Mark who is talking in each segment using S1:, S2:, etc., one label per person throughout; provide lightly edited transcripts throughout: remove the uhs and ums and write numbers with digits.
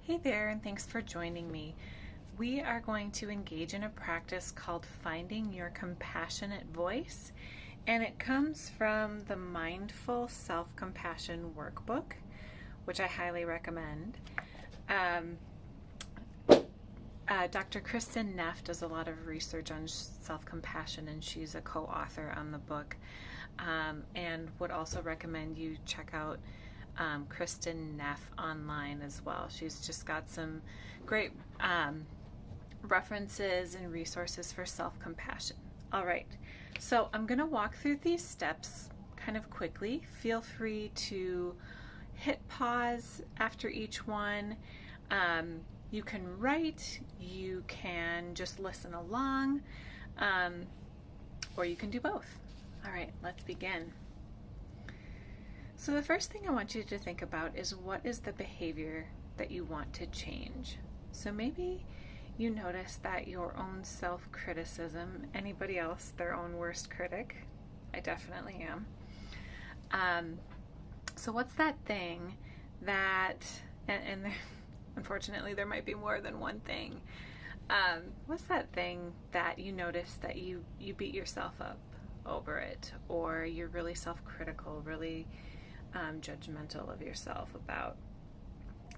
S1: Hey there, and thanks for joining me. We are going to engage in a practice called Finding Your Compassionate Voice, and it comes from the Mindful Self-Compassion Workbook, which I highly recommend. Dr. Kristen Neff does a lot of research on self-compassion, and she's a co-author on the book, and would also recommend you check out Kristen Neff online as well. She's just got some great references and resources for self-compassion. All right, so I'm going to walk through these steps kind of quickly. Feel free to hit pause after each one. You can write, you can just listen along, or you can do both. All right, let's begin. So the first thing I want you to think about is, what is the behavior that you want to change? So maybe you notice that your own self-criticism, anybody else their own worst critic? I definitely am. So what's that thing that, and unfortunately there might be more than one thing, what's that thing that you notice that you beat yourself up over it, or you're really self-critical, really judgmental of yourself about?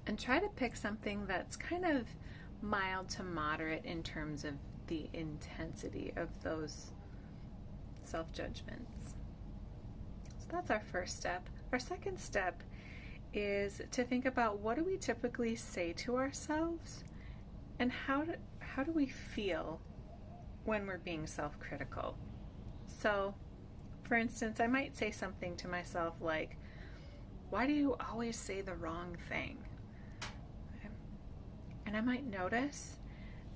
S1: And try to pick something that's kind of mild to moderate in terms of the intensity of those self-judgments. So that's our first step. Our second step is to think about, what do we typically say to ourselves, and how do we feel when we're being self-critical? So, for instance, I might say something to myself like, "Why do you always say the wrong thing?" And I might notice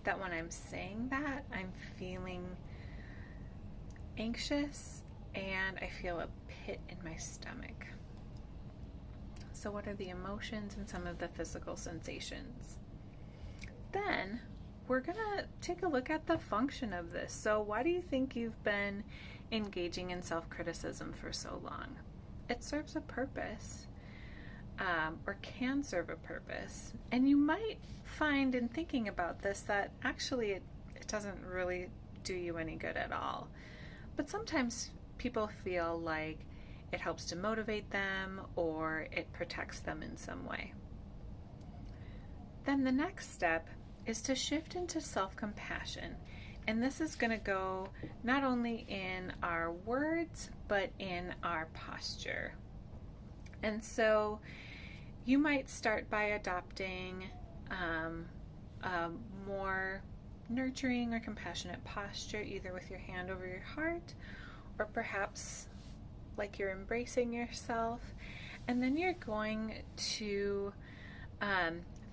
S1: that when I'm saying that, I'm feeling anxious and I feel a pit in my stomach. So what are the emotions and some of the physical sensations? Then we're going to take a look at the function of this. So why do you think you've been engaging in self-criticism for so long? It serves a purpose, or can serve a purpose. And you might find in thinking about this that actually it doesn't really do you any good at all. But sometimes people feel like it helps to motivate them, or it protects them in some way. Then the next step is to shift into self-compassion. And this is going to go not only in our words, but in our posture. And so you might start by adopting a more nurturing or compassionate posture, either with your hand over your heart, or perhaps like you're embracing yourself. And then you're going to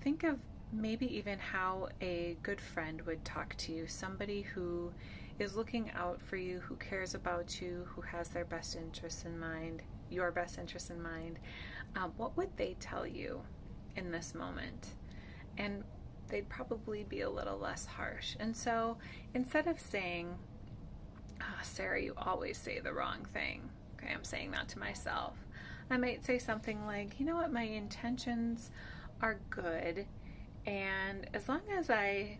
S1: think of maybe even how a good friend would talk to you, somebody who is looking out for you, who cares about you, who has their best interests in mind, your best interests in mind. What would they tell you in this moment? And they'd probably be a little less harsh. And so instead of saying, "Sarah, you always say the wrong thing," okay, I'm saying that to myself, I might say something like, "You know what, my intentions are good, and as long as I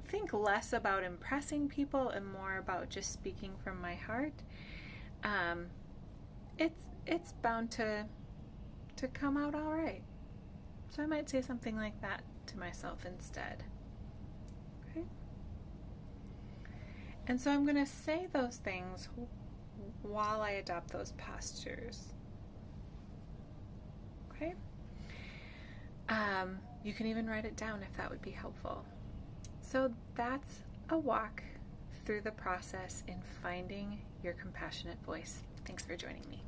S1: think less about impressing people and more about just speaking from my heart, it's bound to come out all right." So I might say something like that to myself instead. Okay? And so I'm going to say those things while I adopt those postures. Okay? You can even write it down if that would be helpful. So that's a walk through the process in finding your compassionate voice. Thanks for joining me.